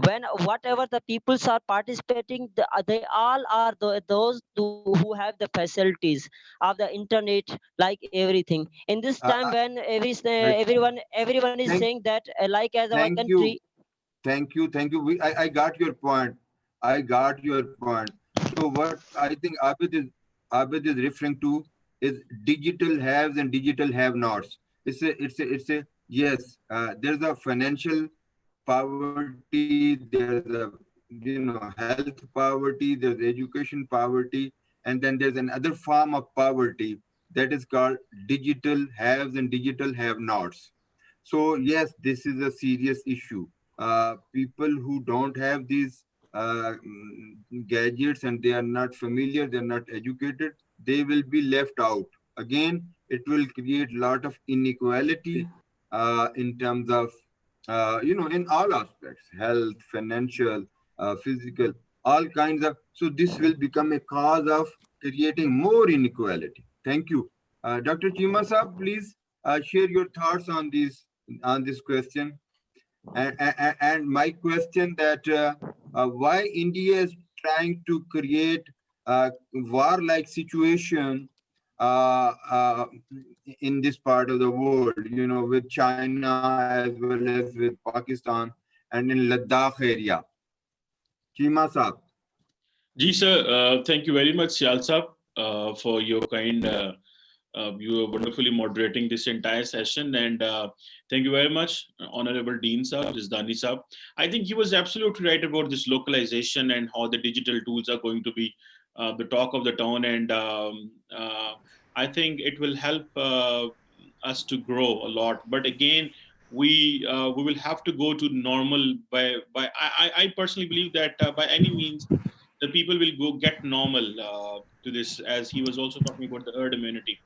when whatever the peoples are participating, they all are those who have the facilities of the internet, like everything in this Uh, time uh, when uh, everyone is thank, saying that like as our thank country. you, thank you. I got your point. I got your point. So what I think Abid is referring to is digital haves and digital have-nots. It's a yes. There's a financial poverty. There's a health poverty. There's education poverty, and then there's another form of poverty that is called digital haves and digital have-nots. So yes, this is a serious issue. People who don't have these gadgets and they are not familiar, they're not educated, they will be left out. Again, it will create a lot of inequality in terms of, in all aspects, health, financial, physical, all kinds of. So this will become a cause of creating more inequality. Thank you. Dr. Chima Saab, please share your thoughts on this question. And my question that why India is trying to create a war-like situation in this part of the world, with China as well as with Pakistan and in Ladakh area. Chima Saab. Ji sir, thank you very much, Sial Saab, for your kind. You are wonderfully moderating this entire session, and thank you very much, Honorable Dean Saab, Rizvani Saab. I think he was absolutely right about this localization and how the digital tools are going to be the talk of the town, and I think it will help us to grow a lot. But again, we will have to go to normal by. I personally believe that by any means the people will go get normal to this, as he was also talking about the herd immunity.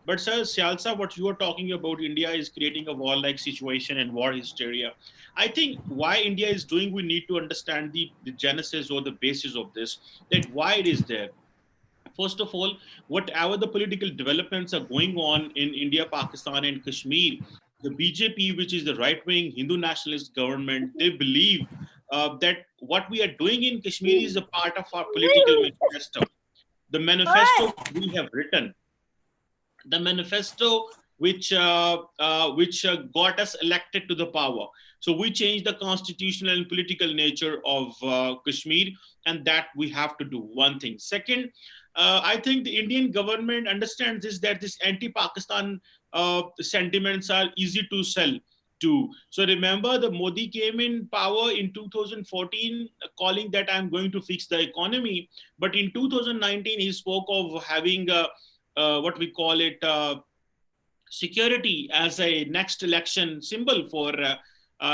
But sir, Sialsa, what you are talking about, India is creating a war-like situation and war hysteria. I think why India is doing, we need to understand the genesis or the basis of this, that why it is there. First of all, whatever the political developments are going on in India, Pakistan, and Kashmir, the BJP, which is the right-wing Hindu nationalist government, they believe that what we are doing in Kashmir is a part of our political manifesto. The manifesto we have written, the manifesto which got us elected to the power. So we changed the constitutional and political nature of Kashmir, and that we have to do. One thing. Second, I think the Indian government understands this, that this anti-Pakistan sentiments are easy to sell to. So remember, the Modi came in power in 2014 calling that I'm going to fix the economy, but in 2019 he spoke of having what we call it security as a next election symbol for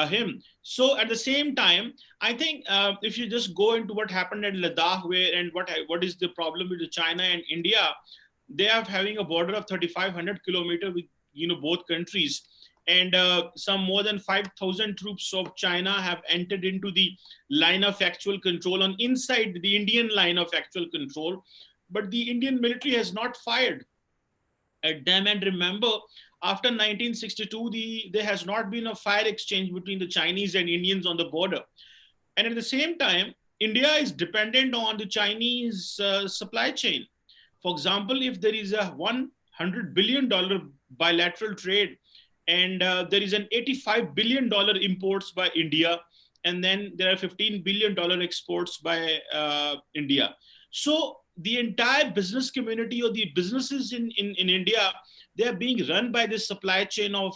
him. So at the same time, I think if you just go into what happened in Ladakh, where and what is the problem with China and India, they are having a border of 3,500 kilometers with both countries, and some more than 5,000 troops of China have entered into the line of actual control on inside the Indian line of actual control, but the Indian military has not fired at them. And remember, after 1962, there has not been a fire exchange between the Chinese and Indians on the border. And at the same time, India is dependent on the Chinese supply chain. For example, if there is a $100 billion bilateral trade, and there is an $85 billion imports by India, and then there are $15 billion exports by India. So the entire business community or the businesses in India, they are being run by the supply chain of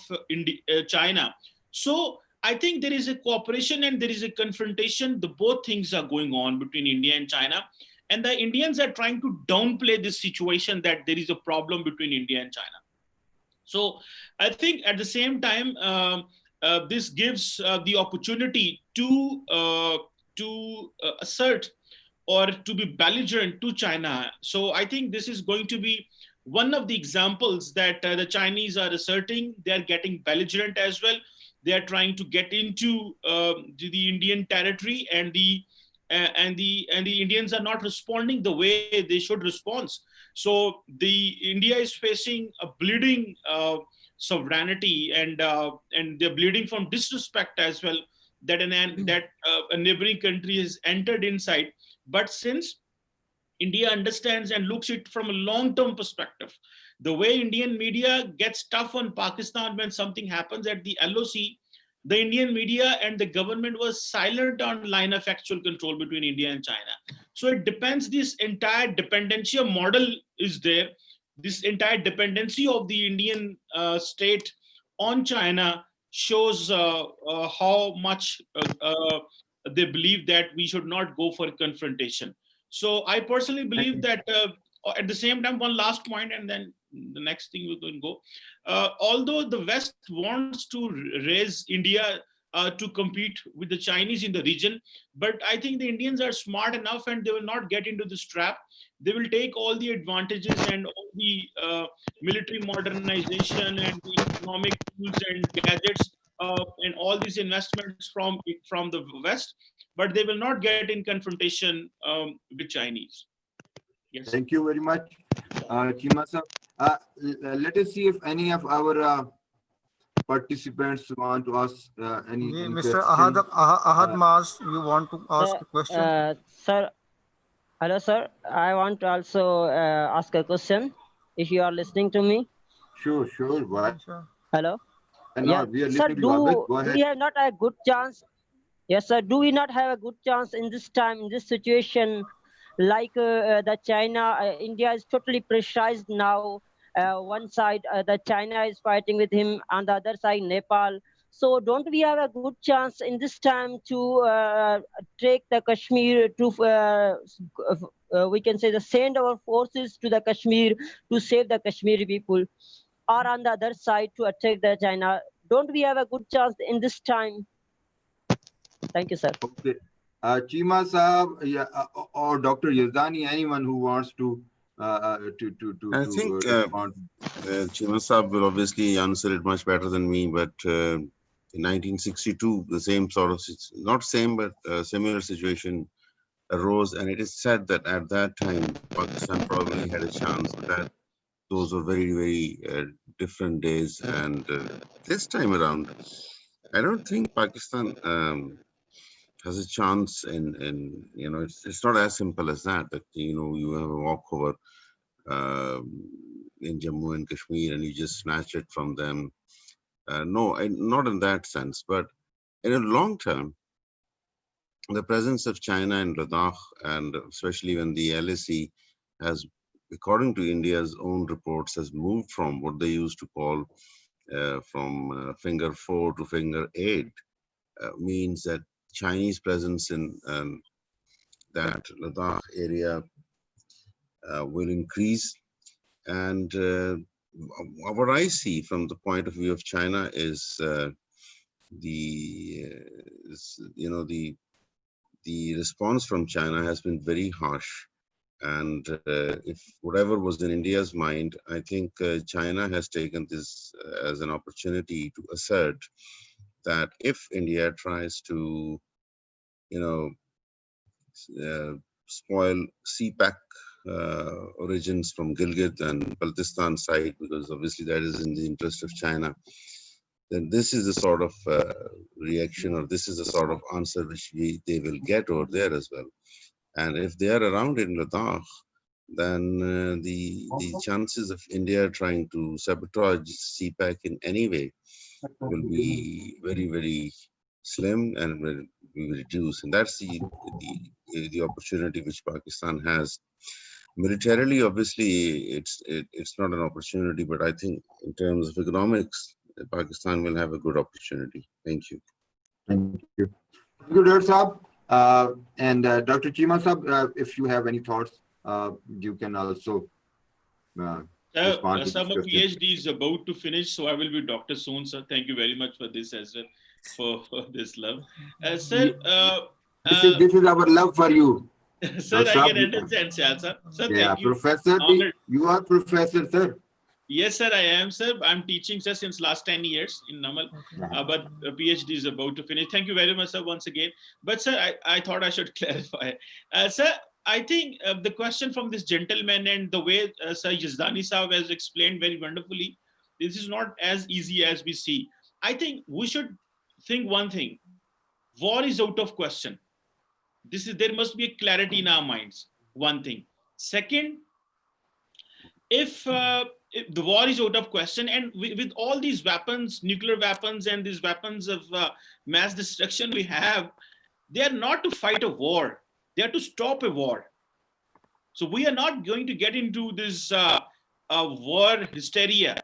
China. So I think there is a cooperation and there is a confrontation. The both things are going on between India and China. And the Indians are trying to downplay this situation that there is a problem between India and China. So I think at the same time, this gives the opportunity to assert or to be belligerent to China. So I think this is going to be one of the examples that the Chinese are asserting. They are getting belligerent as well. They are trying to get into the Indian territory, and the Indians are not responding the way they should respond. So the India is facing a bleeding sovereignty, and they're bleeding from disrespect as well, that a neighboring country has entered inside. But since India understands and looks it from a long-term perspective, the way Indian media gets tough on Pakistan when something happens at the LOC, the Indian media and the government was silent on line of actual control between India and China. So it depends, this entire dependency model is there. This entire dependency of the Indian state on China shows how much they believe that we should not go for confrontation. So I personally believe that at the same time, one last point, and then the next thing we can go. Although the West wants to raise India to compete with the Chinese in the region, but I think the Indians are smart enough and they will not get into this trap. They will take all the advantages and all the military modernization and the economic tools and gadgets and all these investments from the West, but they will not get in confrontation with Chinese. Yes. Thank you very much, Chima sir. Let us see if any of our participants want to ask any Mr. question. Ahad Maz, you want to ask a question? Sir, hello, sir. I want to also ask a question, if you are listening to me. Sure. What? Hello. Yeah, we are sir, listening to you. Go ahead. we have not a good chance? Yes, sir. Do we not have a good chance in this time, in this situation, like the China, India is totally pressurized now. One side, the China is fighting with him, on the other side, Nepal. So don't we have a good chance in this time to take the Kashmir to, we can say, send our forces to the Kashmir to save the Kashmiri people, or on the other side to attack the China? Don't we have a good chance in this time? Thank you, sir. Okay. Chima Saab, or Dr. Yazdani, anyone who wants to I think respond. Chima Saab will obviously answer it much better than me, but in 1962, the same sort of, not same, but similar situation arose, and it is said that at that time, Pakistan probably had a chance, but that those were very, very different days. And this time around, I don't think Pakistan has a chance in it's not as simple as that you have a walkover in Jammu and Kashmir and you just snatch it from them. No, not in that sense, but in a long term, the presence of China in Ladakh, and especially when the LAC has, according to India's own reports, has moved from what they used to call from finger 4 to finger 8, means that Chinese presence in that Ladakh area will increase. And what I see from the point of view of China is the response from China has been very harsh. And if whatever was in India's mind, I think China has taken this as an opportunity to assert that if India tries to, spoil CPAC origins from Gilgit and Baltistan side, because obviously that is in the interest of China, then this is the sort of reaction, or this is the sort of answer which they will get over there as well. And if they are around in Ladakh, then the chances of India trying to sabotage CPAC in any way will be very, very slim and will be reduced. And that's the opportunity which Pakistan has. Militarily, obviously, it's not an opportunity, but I think in terms of economics, Pakistan will have a good opportunity. Thank you. Thank you. Thank you, Dr. Saab. And Dr. Chima Sab, if you have any thoughts, you can also respond to Sir, this my question. PhD is about to finish, so I will be doctor soon, sir. Thank you very much for this as well, for this love. Sir, This is our love for you. sir, I can understand, sir. Sir, Yeah, thank you. Professor, you are professor, sir. Yes, sir, I am, sir. I'm teaching, sir, since last 10 years in Namal, but a PhD is about to finish. Thank you very much, sir, once again. But, sir, I thought I should clarify. Sir, I think the question from this gentleman and the way Sir Yazdani Saab has explained very wonderfully, this is not as easy as we see. I think we should think one thing. War is out of question. There must be a clarity in our minds, one thing. Second, if the war is out of question, and with all these weapons, nuclear weapons and these weapons of mass destruction we have, they are not to fight a war, they are to stop a war. So we are not going to get into this war hysteria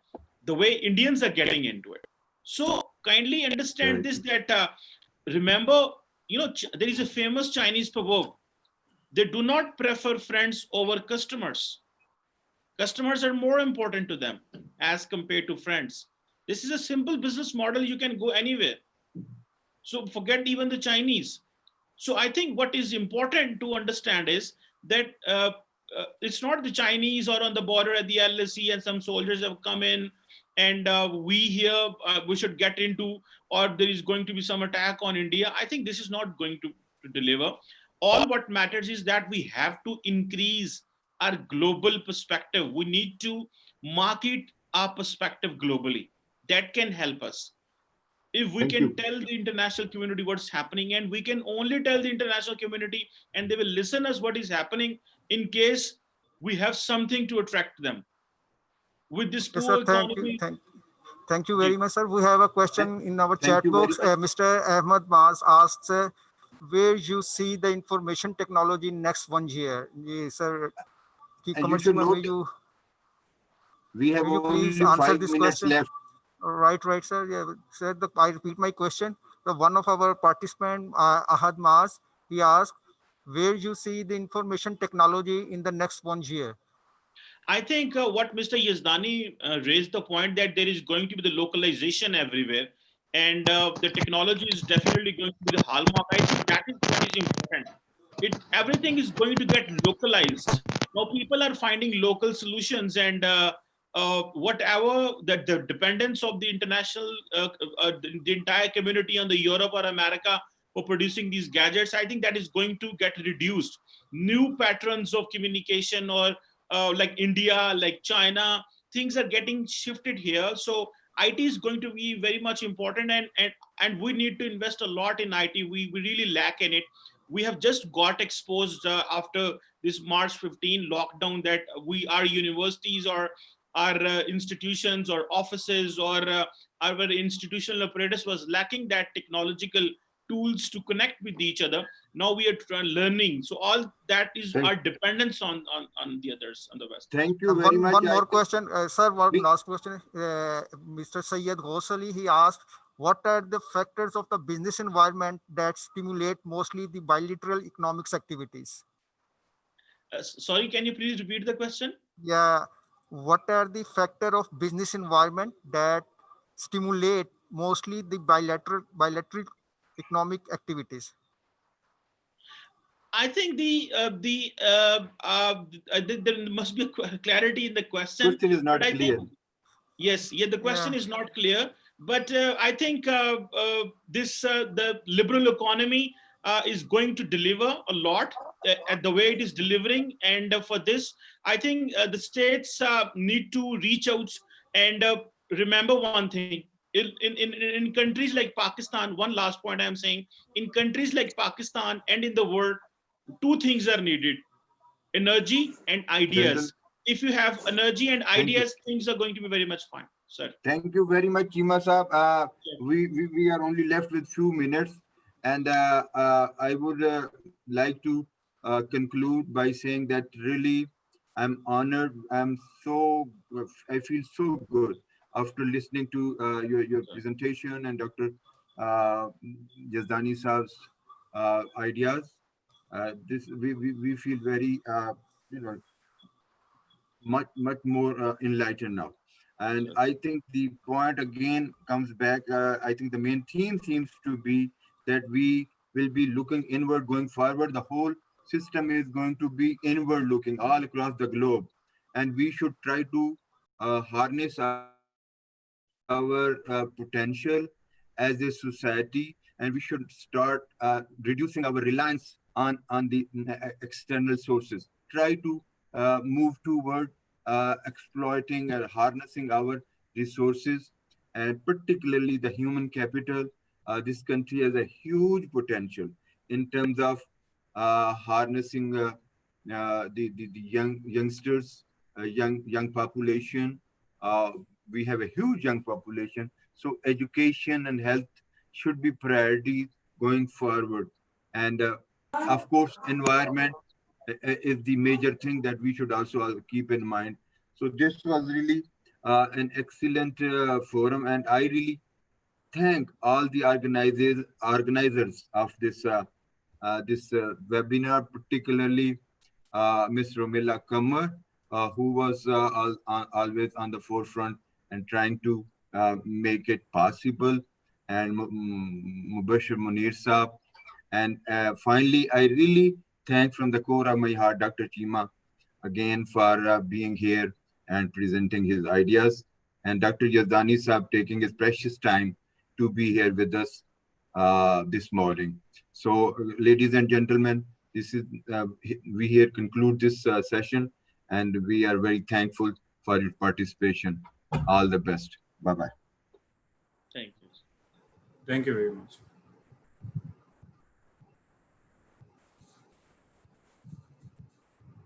the way Indians are getting into it. So kindly understand this, that remember, there is a famous Chinese proverb: they do not prefer friends over customers. Customers are more important to them as compared to friends. This is a simple business model. You can go anywhere. So forget even the Chinese. So I think what is important to understand is that it's not the Chinese or on the border at the LSE and some soldiers have come in and we here, we should get into, or there is going to be some attack on India. I think this is not going to deliver. All what matters is that we have to increase our global perspective. We need to market our perspective globally. That can help us. If we can tell the international community what's happening, and we can only tell the international community and they will listen us what is happening in case we have something to attract them. With this poor economy. Thank you very much, sir. We have a question in our chat box. Mr. Ahmed Maz asks, where you see the information technology next 1 year? Yes, sir. We have only 5 minutes left. Right, sir. Yeah, sir, I repeat my question. One of our participants, Ahad Maz, he asked, where you see the information technology in the next 1 year? I think what Mr. Yazdani raised the point that there is going to be the localization everywhere, and the technology is definitely going to be the hallmark. I think that is what is important. Everything is going to get localized. Now people are finding local solutions, and whatever the dependence of the international, the entire community on the Europe or America for producing these gadgets, I think that is going to get reduced. New patterns of communication, or like India, like China, things are getting shifted here. So IT is going to be very much important, and we need to invest a lot in IT. We really lack in it. We have just got exposed after this March 15 lockdown that our universities or our institutions or offices or our institutional apparatus was lacking that technological tools to connect with each other. Now we are learning. So all that is our dependence on the others, on the West. Thank you very much. One more question, sir. One last question. Mr. Syed Ghosali, he asked, what are the factors of the business environment that stimulate mostly the bilateral economics activities? Sorry, can you please repeat the question? Yeah. What are the factors of business environment that stimulate mostly the bilateral economic activities? I think there must be a clarity in the question. Question is not clear. The question is not clear. But I think the liberal economy is going to deliver a lot at the way it is delivering. And for this, I think the states need to reach out and remember one thing. In countries like Pakistan, one last point I'm saying, in countries like Pakistan and in the world, two things are needed: energy and ideas. If you have energy and ideas, things are going to be very much fine, sir. Thank you very much, Chima Saab. We are only left with few minutes, and I would like to conclude by saying that really I'm honored. I feel so good after listening to your presentation and Dr. Yazdani Saab's ideas. This we feel very you know, much more enlightened now. And I think the point again comes back. I think the main theme seems to be that we will be looking inward going forward. The whole system is going to be inward looking all across the globe. And we should try to harness our potential as a society, and we should start reducing our reliance on the external sources. Try to move toward exploiting and harnessing our resources, and particularly the human capital. This country has a huge potential in terms of harnessing the youngsters, young population. We have a huge young population, so education and health should be priority going forward. And of course, environment is the major thing that we should also keep in mind. So this was really an excellent forum, and I really thank all the organizers of this webinar, particularly Ms. Romila Kamar, who was always on the forefront and trying to make it possible, and Mubashir Munir Saab. And finally, I really thank from the core of my heart, Dr. Chima, again for being here and presenting his ideas, and Dr. Yazdani Saab taking his precious time to be here with us this morning. So, ladies and gentlemen, this is we here conclude this session, and we are very thankful for your participation. All the best. Bye bye. Thank you. Thank you very much.